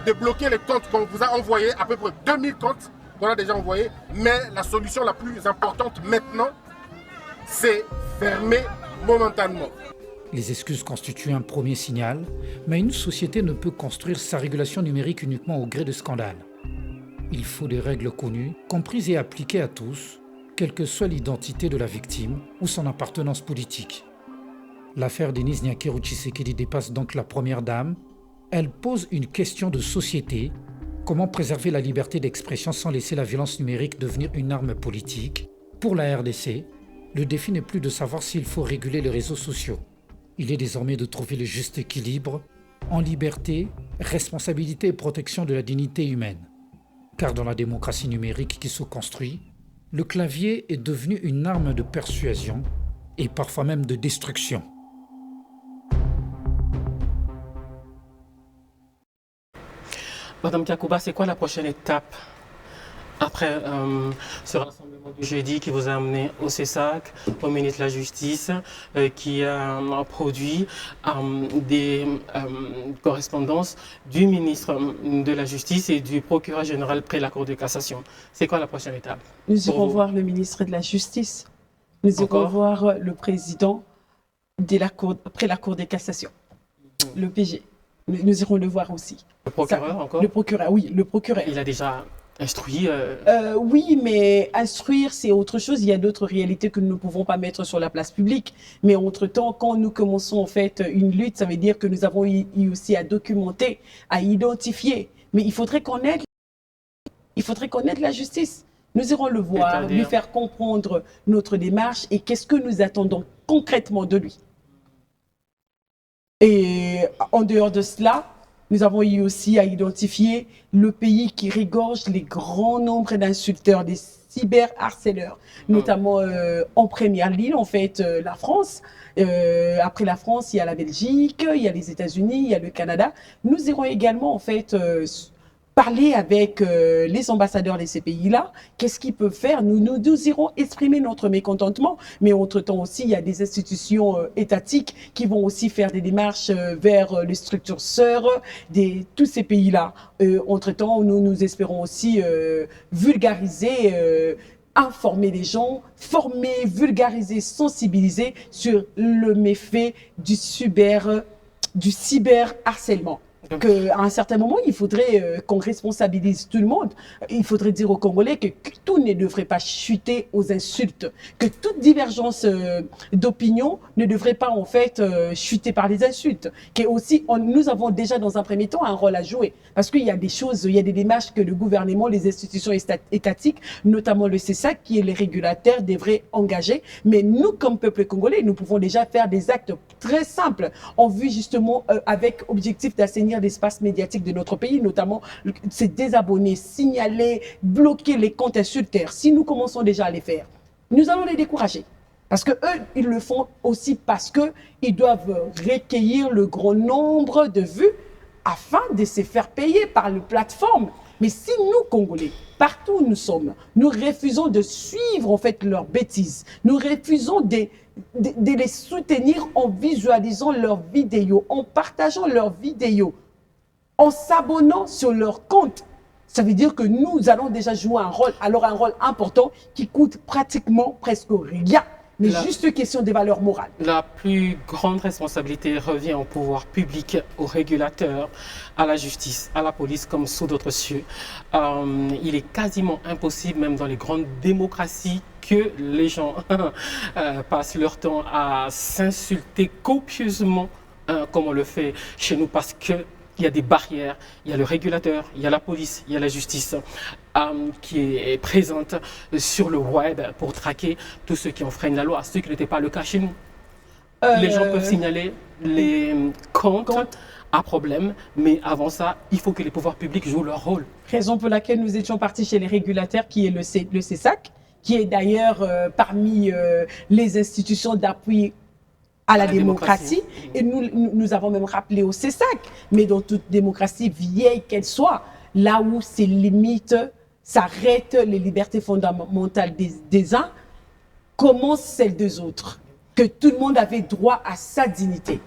de bloquer les comptes qu'on vous a envoyés, à peu près 2000 comptes qu'on a déjà envoyés. Mais la solution la plus importante maintenant, c'est fermer momentanément. Les excuses constituent un premier signal, mais une société ne peut construire sa régulation numérique uniquement au gré de scandales. Il faut des règles connues, comprises et appliquées à tous, quelle que soit l'identité de la victime ou son appartenance politique. L'affaire Denise Nyakeru Tshisekedi dépasse donc la première dame. Elle pose une question de société. Comment préserver la liberté d'expression sans laisser la violence numérique devenir une arme politique? Pour la RDC, le défi n'est plus de savoir s'il faut réguler les réseaux sociaux. Il est désormais de trouver le juste équilibre en liberté, responsabilité et protection de la dignité humaine. Car dans la démocratie numérique qui se construit, le clavier est devenu une arme de persuasion et parfois même de destruction. Madame Diakouba, c'est quoi la prochaine étape après ce rassemblement du jeudi qui vous a amené au CESAC, au ministre de la Justice, qui a produit des correspondances du ministre de la Justice et du procureur général près la Cour de cassation. C'est quoi la prochaine étape? Nous irons voir le ministre de la Justice. Nous irons voir le président de la Cour, près la Cour de cassation, le PG. Nous irons le voir aussi. Le procureur encore? Le procureur, oui, le procureur. Il a déjà instruit Oui, mais instruire, c'est autre chose. Il y a d'autres réalités que nous ne pouvons pas mettre sur la place publique. Mais entre-temps, quand nous commençons en fait une lutte, ça veut dire que nous avons eu aussi à documenter, à identifier. Mais il faudrait connaître la justice. Nous irons le voir, lui faire comprendre notre démarche et qu'est-ce que nous attendons concrètement de lui. Et en dehors de cela, nous avons eu aussi à identifier le pays qui regorge les grands nombres d'insulteurs, des cyberharceleurs, notamment en première ligne, en fait, la France. Après la France, il y a la Belgique, il y a les États-Unis, il y a le Canada. Nous irons également, en fait, parler avec les ambassadeurs de ces pays-là, qu'est-ce qu'ils peuvent faire. Nous irons exprimer notre mécontentement, mais entre-temps aussi, il y a des institutions étatiques qui vont aussi faire des démarches vers les structures sœurs de tous ces pays-là. Entre-temps, nous espérons aussi vulgariser, informer les gens, former, vulgariser, sensibiliser sur le méfait du cyberharcèlement. Qu'à un certain moment, il faudrait qu'on responsabilise tout le monde. Il faudrait dire aux Congolais que tout ne devrait pas chuter aux insultes, que toute divergence d'opinion ne devrait pas en fait chuter par les insultes. Que aussi, nous avons déjà dans un premier temps un rôle à jouer, parce qu'il y a des choses, il y a des démarches que le gouvernement, les institutions étatiques, notamment le CESAC, qui est le régulateur, devraient engager. Mais nous, comme peuple congolais, nous pouvons déjà faire des actes très simples en vue justement avec objectif d'assainir l'espace médiatique de notre pays, notamment se désabonner, signaler, bloquer les comptes insulteurs. Si nous commençons déjà à les faire, nous allons les décourager. Parce que eux, ils le font aussi parce qu'ils doivent recueillir le grand nombre de vues afin de se faire payer par les plateformes. Mais si nous, Congolais, partout où nous sommes, nous refusons de suivre en fait leurs bêtises, nous refusons de les soutenir en visualisant leurs vidéos, en partageant leurs vidéos, en s'abonnant sur leur compte, ça veut dire que nous allons déjà jouer un rôle, alors un rôle important qui coûte pratiquement presque rien, mais juste question des valeurs morales. La plus grande responsabilité revient au pouvoir public, aux régulateurs, à la justice, à la police, comme sous d'autres cieux. Il est quasiment impossible, même dans les grandes démocraties, que les gens passent leur temps à s'insulter copieusement, comme on le fait chez nous, parce que il y a des barrières, il y a le régulateur, il y a la police, il y a la justice qui est présente sur le web pour traquer tous ceux qui enfreignent la loi, ce qui n'était pas le cas chez nous. Les gens peuvent signaler les comptes à problème, mais avant ça, il faut que les pouvoirs publics jouent leur rôle. Raison pour laquelle nous étions partis chez les régulateurs, qui est le CESAC, qui est d'ailleurs parmi les institutions d'appui à la démocratie. Et nous avons même rappelé au CESAC, mais dans toute démocratie vieille qu'elle soit, là où ses limites s'arrêtent, les libertés fondamentales des uns, comment celles des autres, que tout le monde avait droit à sa dignité.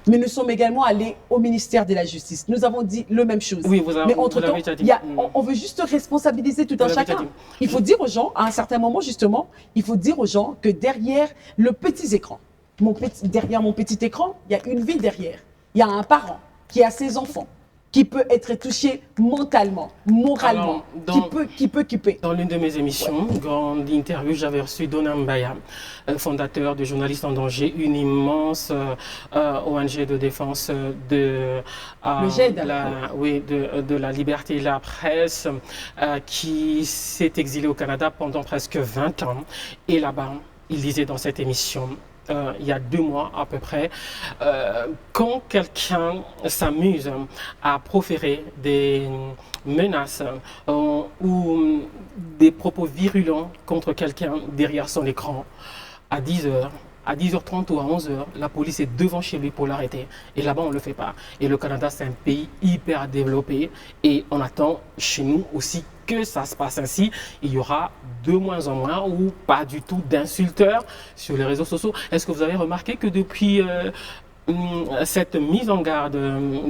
Mais nous sommes également allés au ministère de la Justice. Nous avons dit la même chose. Oui, mais entre-temps, on veut juste responsabiliser tout un chacun. Il faut dire aux gens, à un certain moment justement, il faut dire aux gens que derrière le petit écran, derrière mon petit écran, il y a une vie derrière. Il y a un parent qui a ses enfants, qui peut être touché mentalement, moralement, qui peut. Dans l'une de mes émissions, grande interview, j'avais reçu Dona Mbaya, fondateur de Journalistes en danger, une immense ONG de défense de la liberté et la presse, qui s'est exilé au Canada pendant presque 20 ans. Et là-bas, il disait dans cette émission, il y a 2 mois à peu près, quand quelqu'un s'amuse à proférer des menaces ou des propos virulents contre quelqu'un derrière son écran, à 10h, à 10h30 ou à 11h, la police est devant chez lui pour l'arrêter. Et là-bas, on ne le fait pas. Et le Canada, c'est un pays hyper développé. Et on attend chez nous aussi que ça se passe ainsi. Il y aura de moins en moins ou pas du tout d'insulteurs sur les réseaux sociaux. Est-ce que vous avez remarqué que depuis cette mise en garde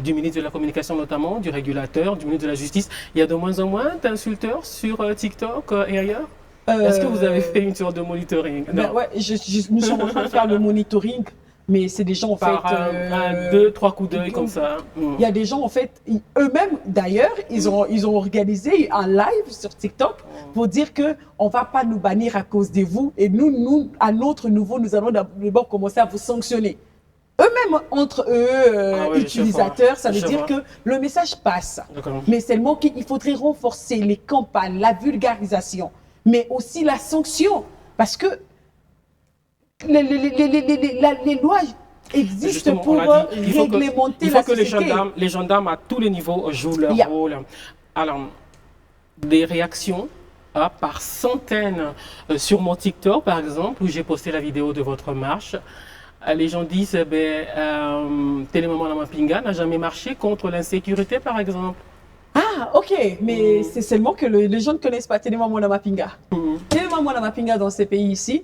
du ministre de la Communication notamment, du régulateur, du ministre de la Justice, il y a de moins en moins d'insulteurs sur TikTok et ailleurs? Est-ce que vous avez fait une sorte de monitoring? Nous sommes en train de faire le monitoring, mais c'est des gens en fait... 2, 3 coups d'œil comme ça. Il y a des gens en fait, eux-mêmes d'ailleurs, ils ont organisé un live sur TikTok pour dire qu'on ne va pas nous bannir à cause de vous et nous, à notre niveau, nous allons d'abord commencer à vous sanctionner. Eux-mêmes, entre eux, utilisateurs, ça veut dire que le message passe. Mais seulement qu'il faudrait renforcer les campagnes, la vulgarisation, mais aussi la sanction. Parce que les lois existent pour réglementer la société. Il faut que les gendarmes à tous les niveaux jouent leur rôle. Alors, des réactions par centaines sur mon TikTok, par exemple, où j'ai posté la vidéo de votre marche. Les gens disent Télémaman Lamapinga n'a jamais marché contre l'insécurité, par exemple. Ah, ok, mais c'est seulement que les gens ne connaissent pas Télémaman Lamapinga. Télémaman Lamapinga, dans ces pays ici,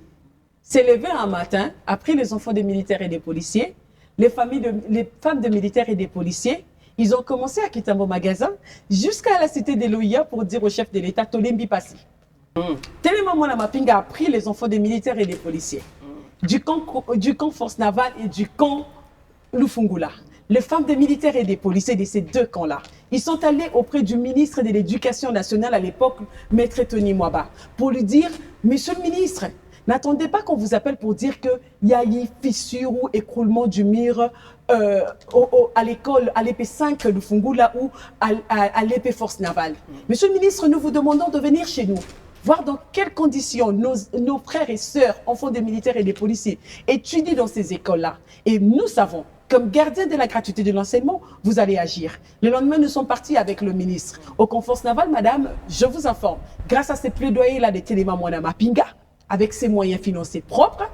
s'est levé un matin, après les enfants des militaires et des policiers, les femmes de militaires et des policiers, ils ont commencé à quitter mon magasin jusqu'à la cité d'Eloïa pour dire au chef de l'État, Tolembi Passi. Télémaman Lamapinga a pris les enfants des militaires et des policiers, du camp Force Navale et du camp Lufungula. Les femmes des militaires et des policiers de ces 2 camps-là, ils sont allés auprès du ministre de l'Éducation nationale à l'époque, Maître Tony Mwaba, pour lui dire, Monsieur le ministre, n'attendez pas qu'on vous appelle pour dire qu'il y a eu fissure ou écroulement du mur à l'école, à l'épée 5 Lufungula ou à l'épée Force Navale. Monsieur le ministre, nous vous demandons de venir chez nous, voir dans quelles conditions nos frères et sœurs, enfants des militaires et des policiers, étudient dans ces écoles-là. Et nous savons, comme gardien de la gratuité de l'enseignement, vous allez agir. Le lendemain, nous sommes partis avec le ministre. Au camp Force Navale, madame, je vous informe, grâce à ces plaidoyers-là de Télémaman Lamapinga, avec ses moyens financiers propres,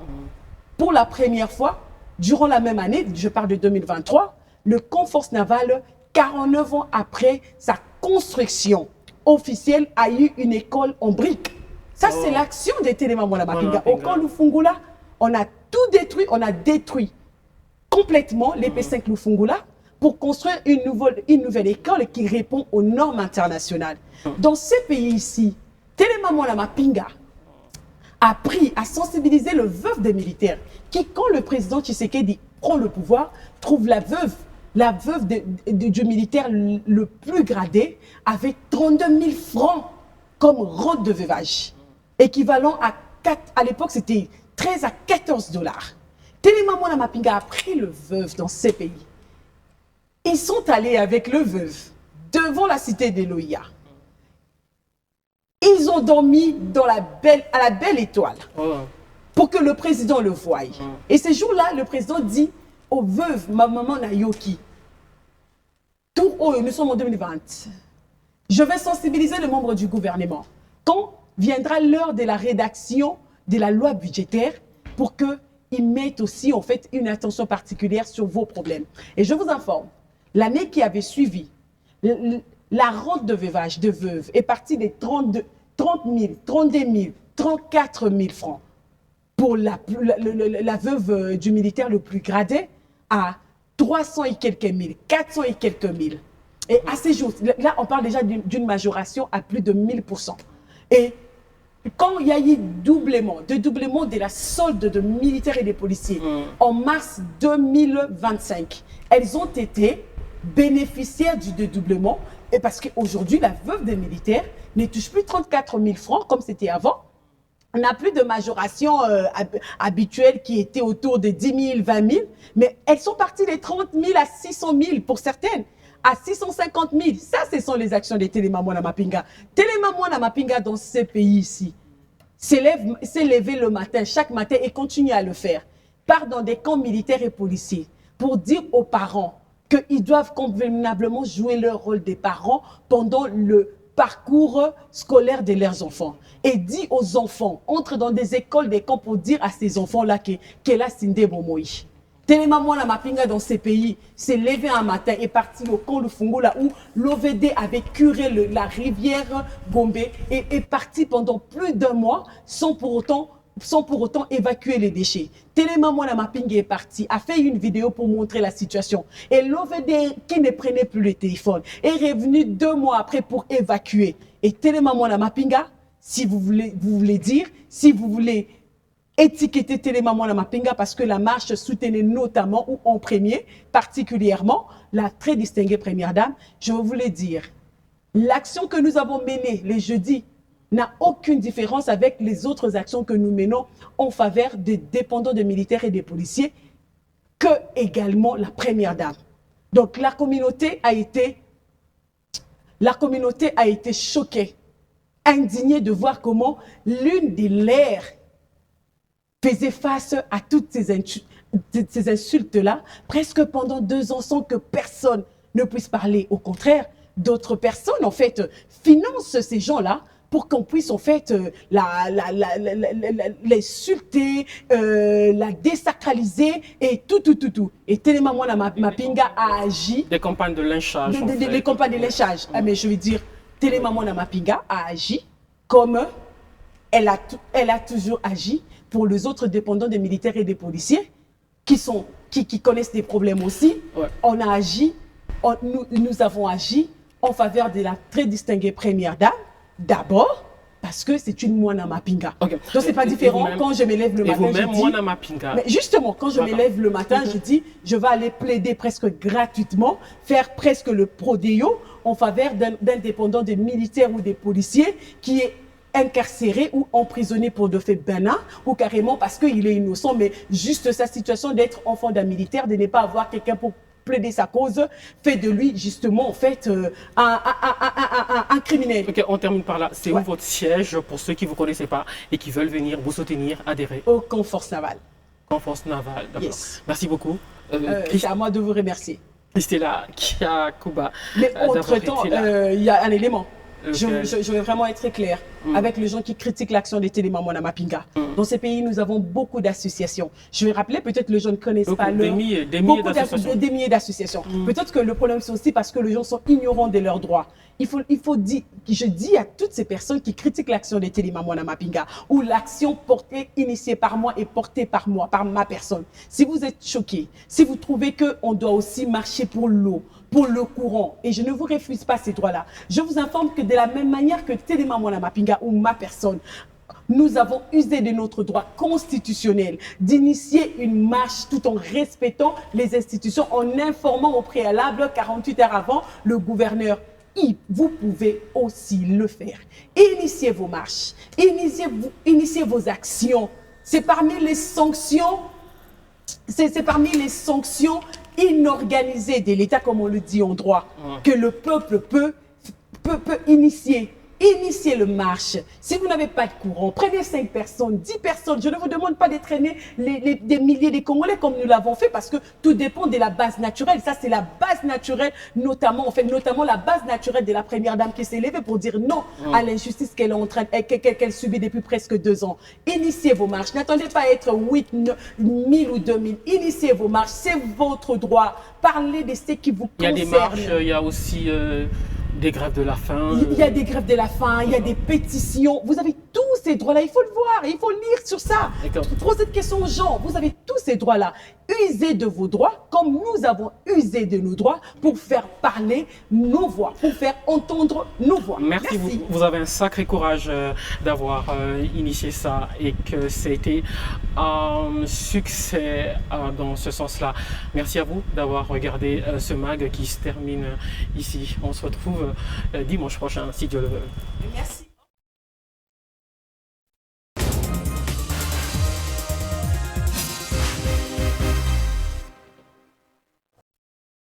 pour la première fois, durant la même année, je parle de 2023, le camp Force Navale, 49 ans après sa construction officielle, a eu une école en briques. Ça, c'est l'action de Télémaman Lamapinga. Au camp Lufungula, on a tout détruit, on a détruit complètement l'épée5 Lufungula pour construire une nouvelle école qui répond aux normes internationales. Dans ces pays ici, Télémaman Lamapinga a pris à sensibiliser le veuf des militaires qui, quand le président Tshisekedi prend le pouvoir, trouve la veuve du militaire le plus gradé avec 32 000 francs comme rente de veuvage, équivalent à l'époque c'était 13 à 14 $. Télémaman Lamapinga a pris le veuve dans ces pays. Ils sont allés avec le veuve devant la cité d'Eloïa. Ils ont dormi à la belle étoile pour que le président le voie. Et ce jour-là, le président dit aux veuves, ma maman Nayoki, nous sommes en 2020, je vais sensibiliser les membres du gouvernement. Quand viendra l'heure de la rédaction de la loi budgétaire pour qu'ils mettent aussi en fait une attention particulière sur vos problèmes. Et je vous informe, l'année qui avait suivi, la rente de veuvage de veuve est partie des 30 000, 32 000, 34 000 francs. pour la veuve du militaire le plus gradé à 300 et quelques mille, 400 et quelques mille. Et à ces jours, là, on parle déjà d'une majoration à plus de 1000%. Et quand il y a eu doublement de la solde de militaires et des policiers en mars 2025, elles ont été bénéficiaires du dédoublement. Et parce qu'aujourd'hui, la veuve des militaires ne touche plus 34 000 francs comme c'était avant. On n'a plus de majoration habituelle qui était autour de 10 000, 20 000, mais elles sont parties de 30 000 à 600 000 pour certaines, à 650 000. Ça, ce sont les actions des Télémaman Mapinga. Télémaman Mapinga dans ces pays ici s'est levé le matin, chaque matin, et continue à le faire. Part dans des camps militaires et policiers pour dire aux parents qu'ils doivent convenablement jouer leur rôle des parents pendant le parcours scolaire de leurs enfants. Et dit aux enfants, entre dans des écoles, des camps pour dire à ces enfants-là qu'elle a Sindé Bomoï. Télémaman Mapinga dans ces pays s'est levé un matin et parti au camp de Fungola où l'OVD avait curé la rivière Gombe et est parti pendant plus d'un mois sans pour autant évacuer les déchets. Télémaman Mapinga est parti, a fait une vidéo pour montrer la situation. Et l'OVD qui ne prenait plus le téléphone est revenu 2 mois après pour évacuer. Et Télémaman Mapinga, si vous voulez dire, si vous voulez étiqueter Télémaman Mapinga parce que la marche soutenait notamment ou en premier, particulièrement, la très distinguée première dame, je voulais dire, l'action que nous avons menée les jeudis n'a aucune différence avec les autres actions que nous menons en faveur des dépendants des militaires et des policiers, que également la première dame. Donc la communauté a été choquée, indignée de voir comment l'une des leurs faisait face à toutes ces insultes-là, presque pendant 2 ans sans que personne ne puisse parler. Au contraire, d'autres personnes, en fait, financent ces gens-là pour qu'on puisse, en fait, l'insulter, la désacraliser et tout. Et Télémaman Mapinga a agi... Des campagnes de lynchage. Des campagnes de lynchage. Ah, mais je veux dire, Télémaman Mapinga a agi comme elle a toujours agi pour les autres dépendants des militaires et des policiers qui connaissent des problèmes aussi. Ouais. On a agi, nous avons agi en faveur de la très distinguée première dame, d'abord parce que c'est une Mwana Mapinga. Okay. Donc c'est pas différent quand je me lève le matin. Je dis, Mwana Mapinga. Mais justement, quand je me lève le matin, je dis, je vais aller plaider presque gratuitement, faire presque le prodéo en faveur d'un dépendant des militaires ou des policiers qui est incarcéré ou emprisonné pour de faits bénins ou carrément parce qu'il est innocent, mais juste sa situation d'être enfant d'un militaire, de ne pas avoir quelqu'un pour plaider sa cause, fait de lui justement en fait un criminel. Ok, on termine par là. C'est où votre siège pour ceux qui ne vous connaissent pas et qui veulent venir vous soutenir, adhérer? Au Camp Force Navale. Camp Force Navale, d'accord. Yes. Merci beaucoup. C'est à moi de vous remercier. Christella Kiakuba. Mais entre-temps, il y a un élément. Okay. Je vais vraiment être très clair avec les gens qui critiquent l'action des Télémaman Mapinga. Dans ces pays, nous avons beaucoup d'associations. Je vais rappeler, peut-être les gens ne connaissent pas des milliers d'associations. Peut-être que le problème, c'est aussi parce que les gens sont ignorants de leurs droits. Il faut dire, je dis à toutes ces personnes qui critiquent l'action des Télémaman Mapinga ou l'action initiée par moi et portée par moi, par ma personne. Si vous êtes choqués, si vous trouvez qu'on doit aussi marcher pour l'eau, pour le courant, et je ne vous refuse pas ces droits-là, je vous informe que de la même manière que Télémaman Mapinga ou ma personne, nous avons usé de notre droit constitutionnel d'initier une marche tout en respectant les institutions, en informant au préalable 48 heures avant le gouverneur. Vous pouvez aussi le faire. Initiez vos marches, initiez vos actions. C'est parmi les sanctions, inorganisées de l'État, comme on le dit en droit, que le peuple peut initier. Initiez le marche. Si vous n'avez pas de courant, prenez 5 personnes, 10 personnes. Je ne vous demande pas de traîner des milliers de Congolais comme nous l'avons fait parce que tout dépend de la base naturelle. Ça, c'est la base naturelle, notamment la base naturelle de la première dame qui s'est levée pour dire non à l'injustice qu'elle subit depuis presque 2 ans. Initiez vos marches. N'attendez pas à être 8 000 ou 2 000. Initiez vos marches. C'est votre droit. Parlez de ce qui vous concerne. Il y a des marches, il y a aussi... des grèves de la faim. Il y a des grèves de la faim, il y a des pétitions. Vous avez tous ces droits-là, il faut le voir, il faut lire sur ça. Posez cette question aux gens, vous avez tous ces droits-là. Usez de vos droits comme nous avons usé de nos droits pour faire parler nos voix, pour faire entendre nos voix. Merci. Vous avez un sacré courage d'avoir initié ça et que c'était un succès dans ce sens-là. Merci à vous d'avoir regardé ce mag qui se termine ici. On se retrouve dimanche prochain si Dieu le veut. Merci.